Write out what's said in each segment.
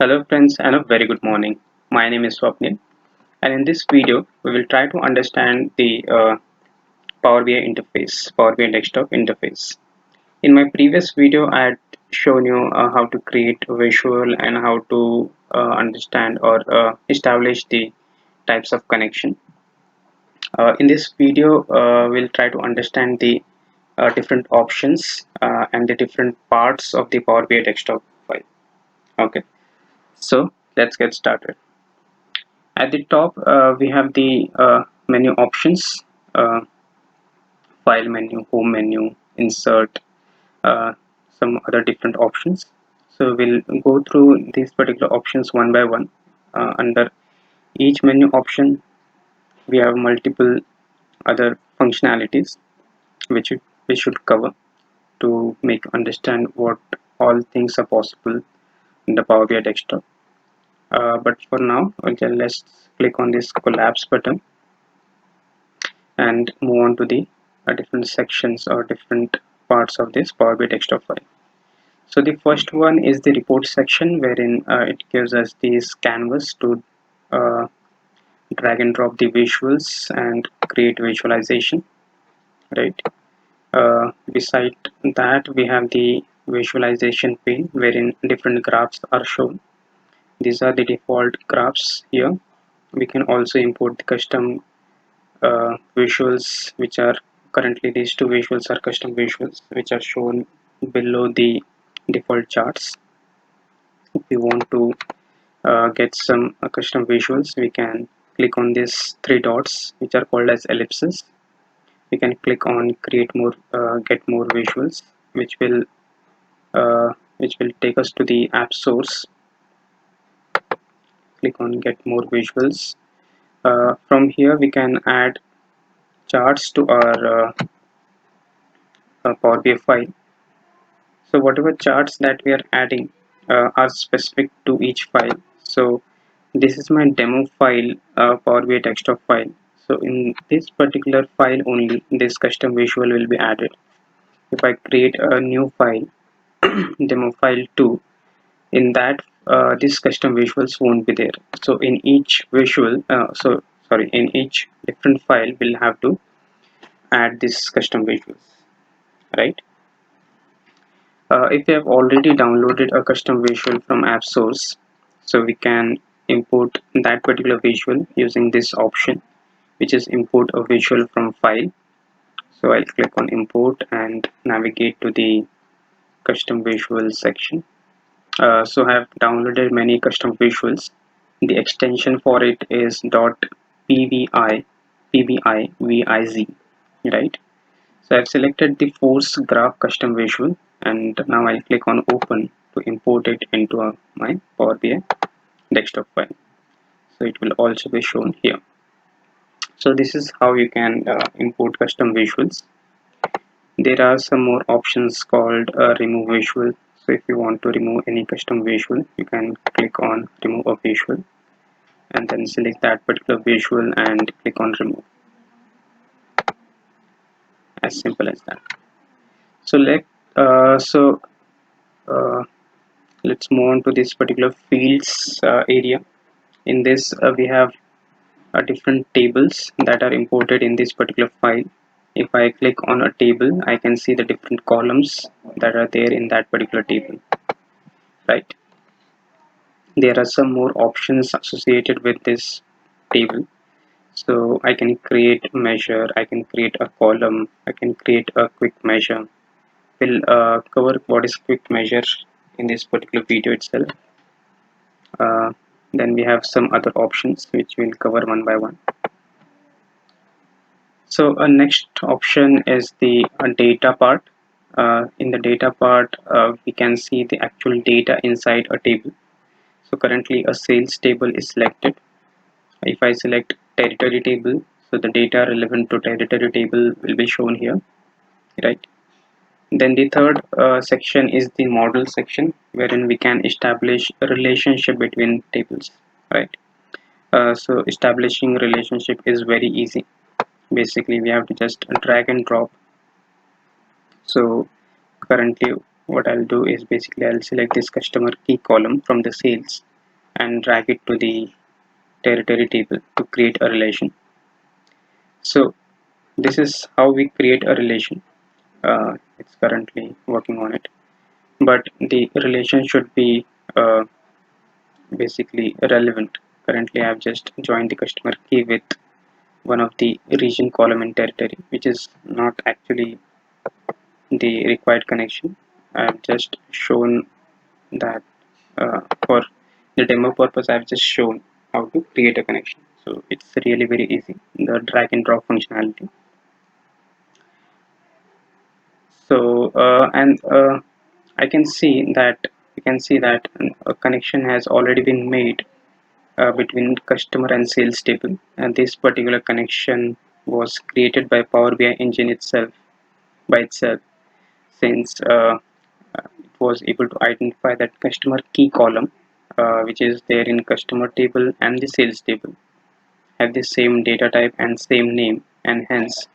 Hello friends and a very good morning. My name is Swapnil and in this video we will try to understand the Power BI interface, Power BI desktop interface. In my previous video I had shown you how to create a visual and how to understand or establish the types of connection. In this video we'll try to understand the different options and the different parts of the Power BI desktop file. Okay, so let's get started. At the top, we have the menu options, uh, file menu, home menu, insert, uh, some other different options. So we'll go through these particular options one by one. Under each menu option, we have multiple other functionalities which we should cover to make understand what all things are possible in the Power BI desktop. But for now, okay, let's click on this collapse button and move on to the different sections or different parts of this Power BI desktop file. So the first one is the report section wherein it gives us this canvas to uh, drag and drop the visuals and create visualization, right? Beside that we have the visualization pane wherein different graphs are shown. These are the default graphs here. We can also import the custom visuals which are currently these two visuals are custom visuals which are shown below the default charts. If we want to get some custom visuals, we can click on these three dots which are called as ellipses. We can click on create more, get more visuals, which will take us to the app source. Click on get more visuals. From here we can add charts to our Power BI file. So whatever charts that we are adding are specific to each file. So this is my demo file, Power BI desktop file. So in this particular file only this custom visual will be added. If I create a new file, demo file 2, in that this custom visuals won't be there. So in each visual, in each different file we'll have to add this custom visuals, right? If you have already downloaded a custom visual from app source, so we can import that particular visual using this option, which is import a visual from file. So I'll click on import and navigate to the custom visual section. So I have downloaded many custom visuals. The extension for it is .pvi pbiviz, right? So I've selected the force graph custom visual and now I'll click on open to import it into my Power BI desktop file. So it will also be shown here. So this is how you can import custom visuals. There are some more options called remove visual. So if you want to remove any custom visual, you can click on remove a visual and then select that particular visual and click on remove. As simple as that. So uh, so uh, let's move on to this particular fields area. In this we have different tables that are imported in this particular file. If I click on a table, I can see the different columns that are there in that particular table, right? There are some more options associated with this table. So I can create a measure, I can create a column, I can create a quick measure. We'll cover what is quick measure in this particular video itself. uh, then we have some other options which we'll cover one by one. So next option is the data part. In the data part we can see the actual data inside a table. So currently a sales table is selected. If I select territory table, so the data relevant to territory table will be shown here, right? Then the third section is the model section wherein we can establish a relationship between tables, right? So establishing relationship is very easy. Basically we have to just drag and drop. So currently what I'll do is basically I'll select this customer key column from the sales and drag it to the territory table to create a relation. So this is how we create a relation. It's currently working on it, but the relation should be basically relevant. Currently, I've just joined the customer key with one of the region column in territory, which is not actually the required connection. I've just shown that for the demo purpose, I've just shown how to create a connection. So it's really very easy. The drag and drop functionality. So and I can see that you can see that a connection has already been made between customer and sales table, and this particular connection was created by Power BI engine itself by itself, since it was able to identify that customer key column which is there in customer table and the sales table have the same data type and same name, and hence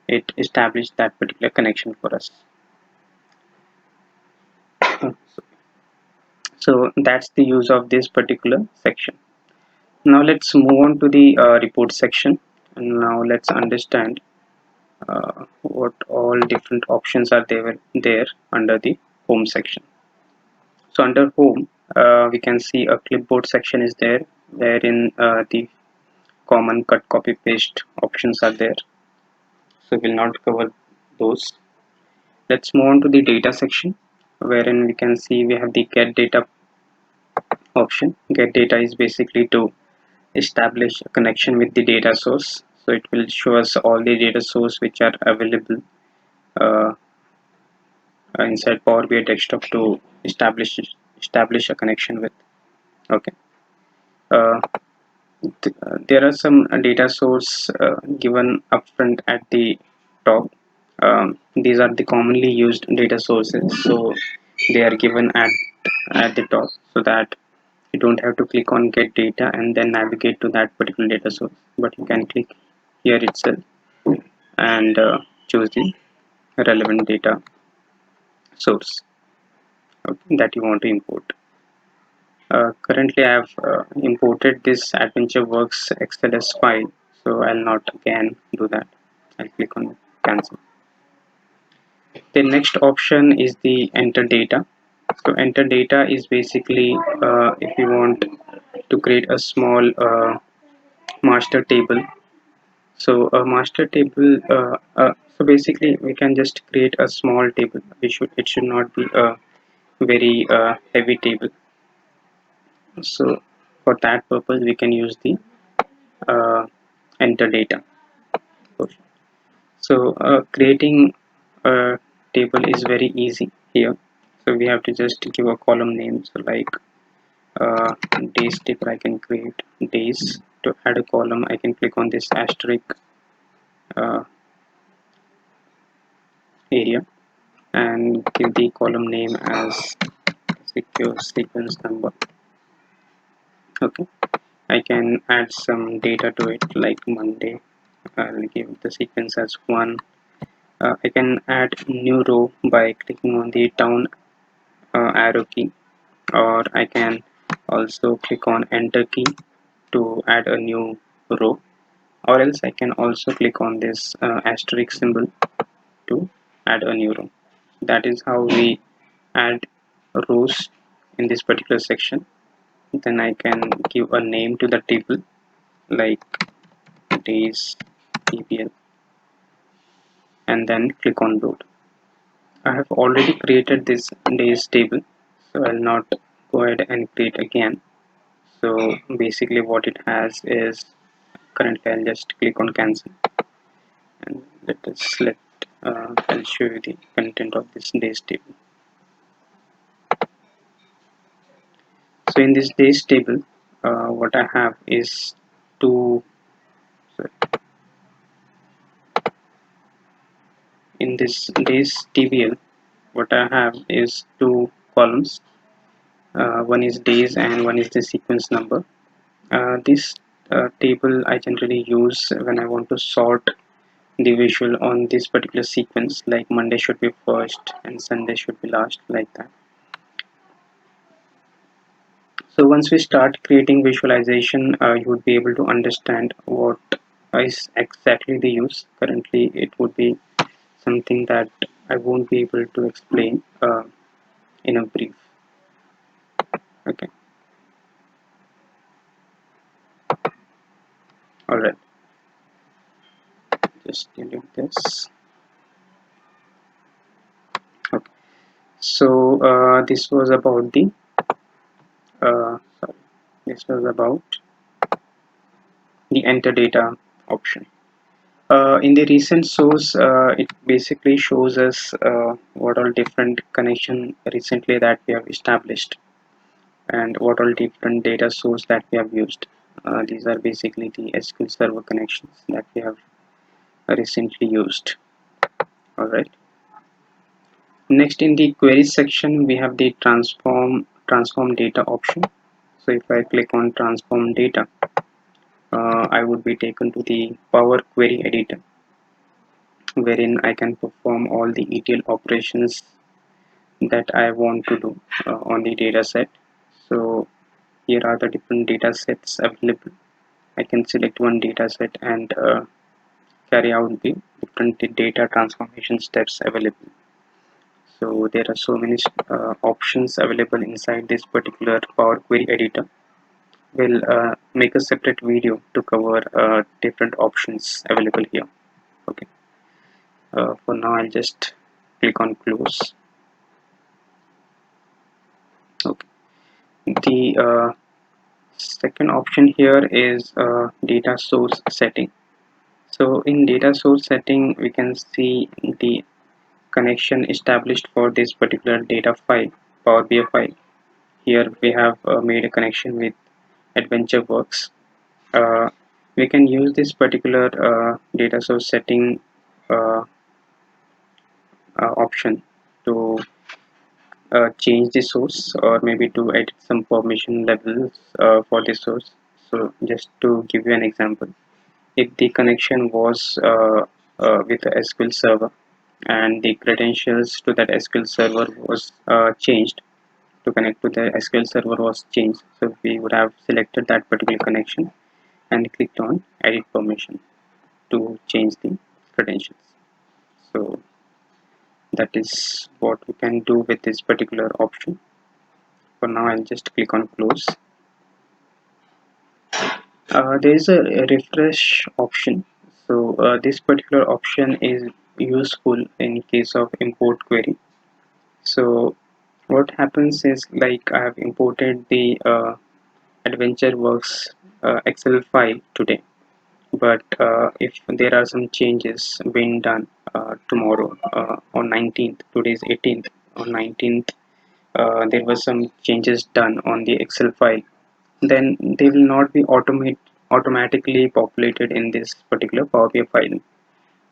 it established that particular connection for us. So that's the use of this particular section. Now let's move on to the report section, and now let's understand what all different options are there under the home section. So under home, we can see a clipboard section is there, wherein the common cut, copy, paste options are there. So we'll not cover those. Let's move on to the data section, wherein we can see we have the get data option. Get data is basically to establish a connection with the data source. So it will show us all the data source which are available uh, inside Power BI desktop to establish a connection with. Okay. Uh, there are some data source given upfront at the top. These are the commonly used data sources, so they are given at the top, so that you don't have to click on get data and then navigate to that particular data source, but you can click here itself and choose the relevant data source that you want to import. Currently, I have imported this AdventureWorks XLS file, so I'll not again do that. I'll click on cancel. The next option is the enter data. So enter data is basically if you want to create a small master table. So a master table. So basically, we can just create a small table. It should not be a very heavy table. So for that purpose, we can use the uh, enter data portion. So creating a table is very easy here. So we have to just give a column name. So like days table, I can create days. To add a column, I can click on this asterisk uh, area and give the column name as secure sequence number. Okay, I can add some data to it like Monday. I'll give the sequence as 1. I can add new row by clicking on the down arrow key, or I can also click on enter key to add a new row, or else I can also click on this asterisk symbol to add a new row. That is how we add rows in this particular section. Then I can give a name to the table like days TBL and then click on load. I have already created this days table, so I'll not go ahead and create again. So basically what it has is, currently I'll just click on cancel and I'll show you the content of this days table. So in this days table, what I have is two, sorry, in this days TBL, what I have is two columns. One is days and one is the sequence number. This table I generally use when I want to sort the visual on this particular sequence, like Monday should be first and Sunday should be last, like that. So once we start creating visualization, you would be able to understand what is exactly the use. Currently, it would be something that I won't be able to explain in a brief. Okay, all right. Just delete this. Okay. So this was about the sorry. This was about the enter data option. In the recent source, it basically shows us what all different connection recently that we have established and what all different data source that we have used. These are basically the SQL Server connections that we have recently used. All right. Next, in the queries section, we have the transform data option. So if I click on transform data, I would be taken to the Power Query Editor, wherein I can perform all the ETL operations that I want to do on the data set. So here are the different data sets available. I can select one data set and carry out the different data transformation steps available. So there are so many options available inside this particular Power Query Editor. We'll make a separate video to cover different options available here. Okay. For now, I'll just click on close. Okay. The second option here is data source setting. So in data source setting, we can see the connection established for this particular data file, Power BI file. Here we have made a connection with AdventureWorks. Uh, we can use this particular data source setting uh, option to change the source or maybe to edit some permission levels for the source. So just to give you an example, if the connection was with the SQL server and the credentials to that SQL server was changed, to connect to the SQL server was changed, so we would have selected that particular connection and clicked on edit permission to change the credentials. So that is what we can do with this particular option. For now, I'll just click on close. There is a refresh option. So this particular option is useful in case of import query. So what happens is, like, I have imported the AdventureWorks Excel file today, but if there are some changes being done tomorrow on 19th, today is 18th, on 19th there was some changes done on the Excel file, then they will not be automatically populated in this particular Power BI file.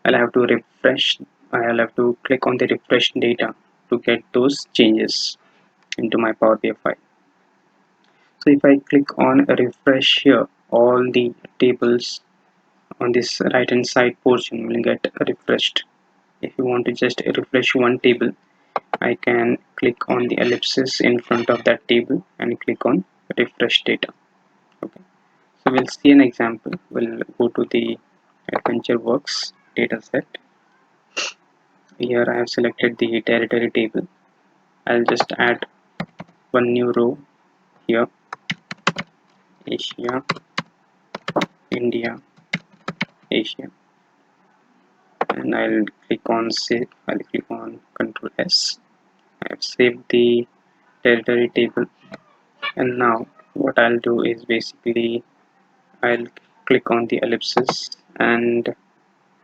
I'll have to refresh. I'll have to click on the refresh data to get those changes into my Power BI file. So if I click on refresh here, all the tables on this right hand side portion will get refreshed. If you want to just refresh one table, I can click on the ellipsis in front of that table and click on refresh data. Okay. So we'll see an example. We'll go to the AdventureWorks dataset. Here I have selected the territory table. I'll just add one new row here: Asia, India, Asia, and I'll click on save. I'll click on Control S. I have saved the territory table, and now what I'll do is basically I'll click on the ellipsis and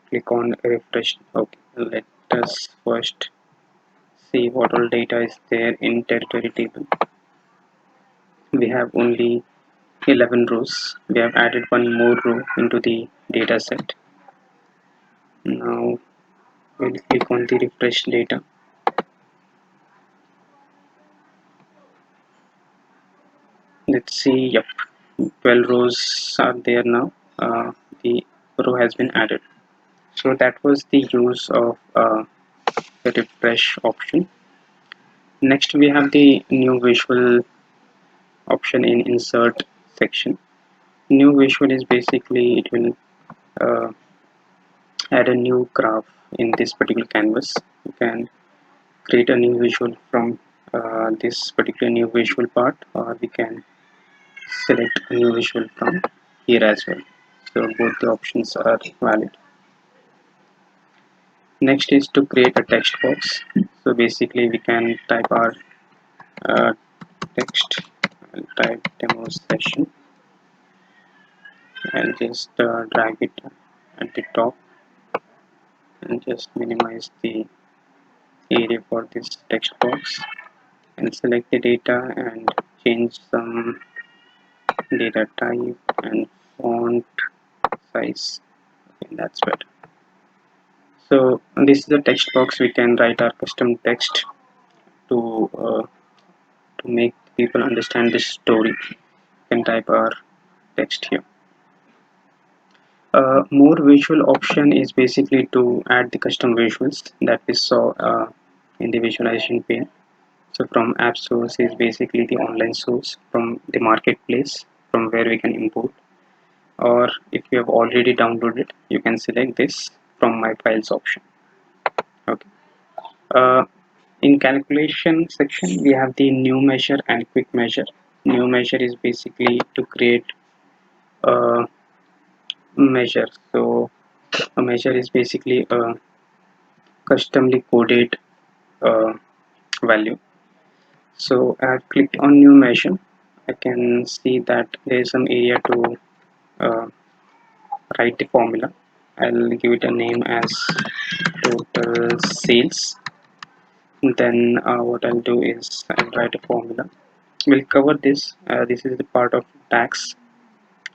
click on refresh. Okay, let us first see what all data is there in territory table. We have only 11 rows. We have added one more row into the data set. Now we'll click on the refresh data. Let's see. Yep, 12 rows are there now. The row has been added. So that was the use of the refresh option. Next we have the new visual option in insert section. New visual is basically it will uh, add a new graph in this particular canvas. You can create a new visual from this particular new visual part, or we can select a new visual from here as well. So both the options are valid. Next is to create a text box. So basically we can type our uh, text. I'll type demo session and just drag it at the top and just minimize the area for this text box and select the data and change some data type and font size. Okay, that's better. So this is the text box. We can write our custom text to to make people understand this story. We can type our text here. More visual option is basically to add the custom visuals that we saw in the visualization pane. So from app source is basically the online source from the marketplace from where we can import, or if you have already downloaded you can select this from my files option. Okay. Uh, in calculation section we have the new measure and quick measure. New measure is basically to create a measure. So a measure is basically a customly coded uh, value. So I've clicked on new measure. I can see that there is some area to uh, write the formula. I'll give it a name as total sales. Then what I'll do is I'll write a formula. We'll cover this. This is the part of tax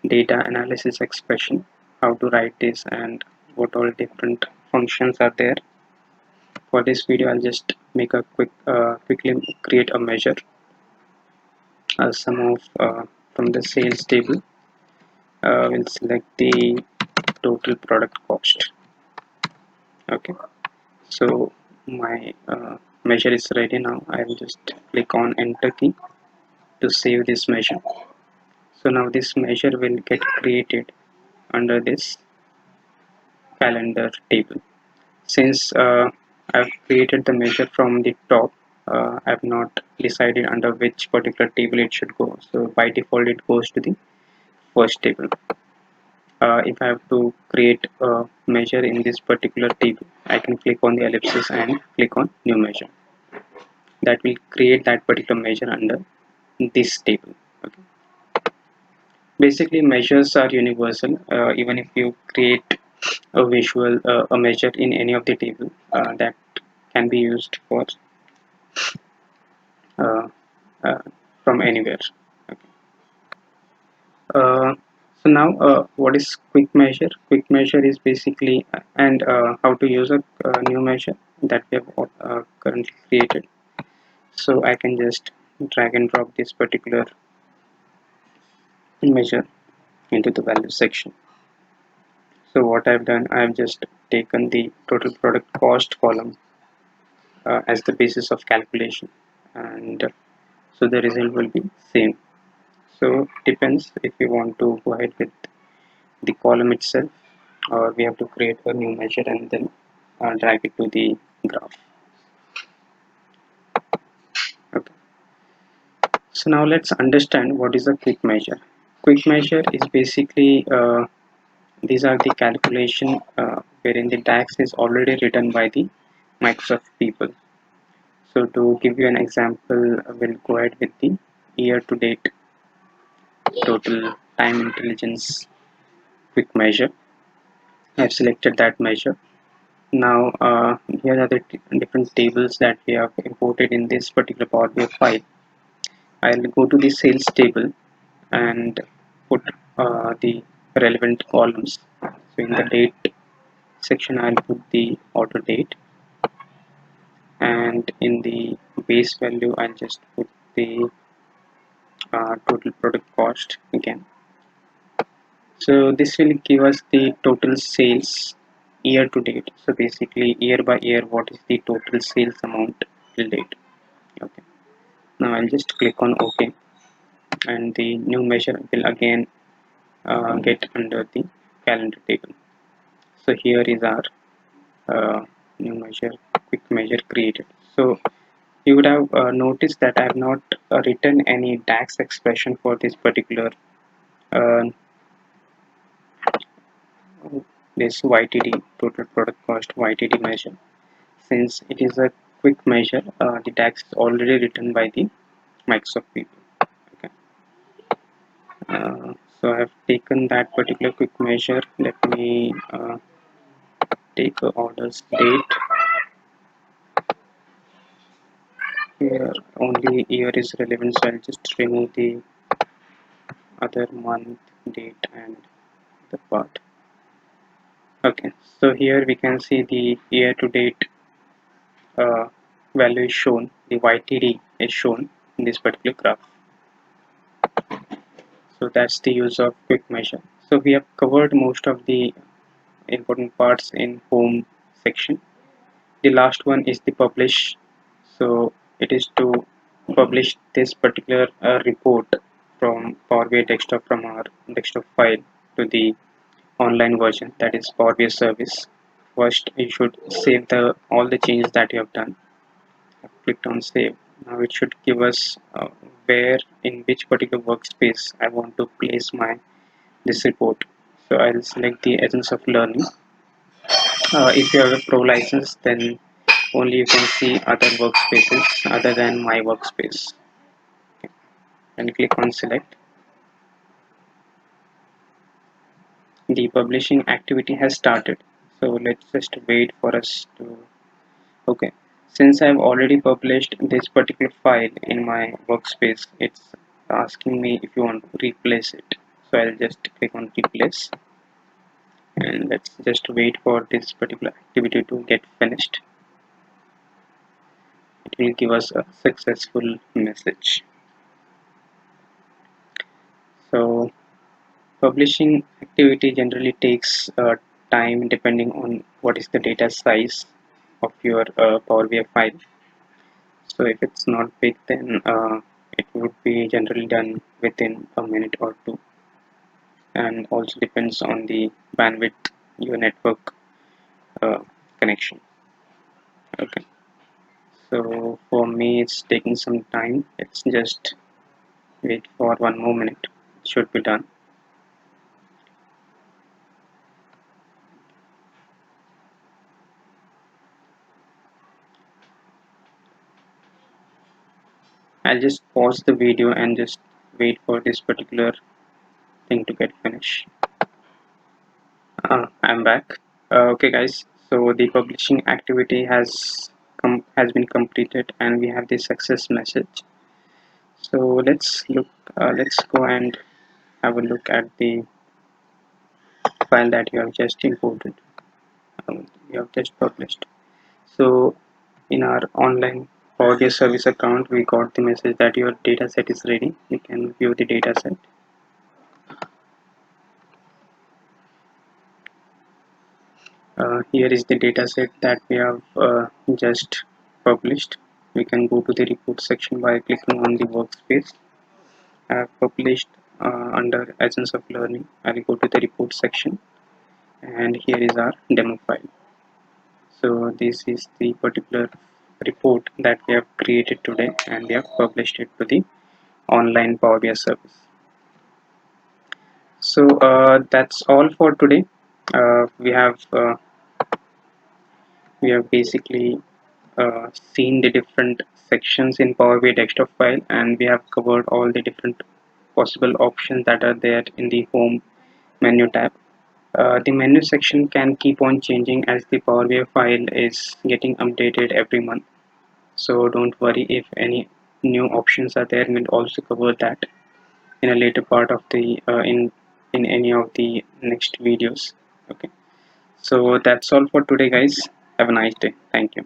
data analysis expression. How to write this and what all different functions are there. For this video, I'll just make a quickly create a measure. Sum of from the sales table. We'll select the total product cost. Okay, so my measure is ready now. I'll just click on enter key to save this measure. So now this measure will get created under this calendar table. Since I've created the measure from the top, I've not decided under which particular table it should go. So by default it goes to the first table. If I have to create a measure in this particular table, I can click on the ellipsis and click on new measure. That will create that particular measure under this table. Okay. Basically, measures are universal. Even if you create a visual, a measure in any of the table, that can be used for uh, uh, from anywhere. Okay. Uh, so now, what is quick measure? Quick measure is basically and how to use a new measure that we have currently created. So I can just drag and drop this particular measure into the value section. So what I've done, I've just taken the total product cost column as the basis of calculation, and so the result will be same. So depends if you want to go ahead with the column itself, or we have to create a new measure and then drag it to the graph. Okay. So now let's understand what is a quick measure. Quick measure is basically these are the calculation wherein the DAX is already written by the Microsoft people. So to give you an example, we'll go ahead with the year to date total time intelligence quick measure. I've selected that measure. Now here are the different tables that we have imported in this particular Power BI file. I'll go to the sales table and put the relevant columns. So in the date section I'll put the auto date, and in the base value I'll just put the total product cost again. So this will give us the total sales year to date. So basically year by year what is the total sales amount till date. Okay. Now I'll just click on OK. and the new measure will again get under the calendar table. So here is our new measure, quick measure created. So you would have noticed that I have not written any DAX expression for this particular uh, this YTD, total product cost YTD measure. Since it is a quick measure, the DAX is already written by the Microsoft people. Okay. So I have taken that particular quick measure. Let me take a orders date. Here only year is relevant, so I'll just remove the other month, date, and the part. Okay, so here we can see the year to date value is shown, the YTD is shown in this particular graph. So that's the use of quick measure. So we have covered most of the important parts in home section. The last one is the publish. So it is to publish this particular report from Power BI desktop, from our desktop file to the online version, that is Power BI service. First you should save the all the changes that you have done. I've clicked on save. Now it should give us where, in which particular workspace I want to place my this report. So I'll select the Essence of Learning. If you have a pro license, then only you can see other workspaces other than my workspace. And click on select. The publishing activity has started. So let's just wait for us to. Okay, since I've already published this particular file in my workspace, it's asking me if you want to replace it. So I'll just click on replace, and let's just wait for this particular activity to get finished. It will give us a successful message. So publishing activity generally takes time depending on what is the data size of your Power BI file. So if it's not big, then it would be generally done within a minute or two, and also depends on the bandwidth your network uh, connection. Okay, so for me it's taking some time. Let's just wait for 1 more minute. It should be done. I'll just pause the video and just wait for this particular thing to get finished. I'm back. Okay, guys. So the publishing activity has been completed, and we have the success message. So let's look. Let's go and have a look at the file that you have just imported. You have just published. So in our online Power BI service account, we got the message that your dataset is ready. You can view the dataset. Here is the dataset that we have just published. We can go to the report section by clicking on the workspace. I have published under Essence of Learning. I will go to the report section, and here is our demo file. So this is the particular report that we have created today, and we have published it to the online Power BI service. So that's all for today. We have basically seen the different sections in Power BI desktop file, and we have covered all the different possible options that are there in the home menu tab. The menu section can keep on changing as the Power BI file is getting updated every month. So don't worry if any new options are there. We'll also cover that in a later part of the in any of the next videos. Okay. So that's all for today, guys. Have a nice day. Thank you.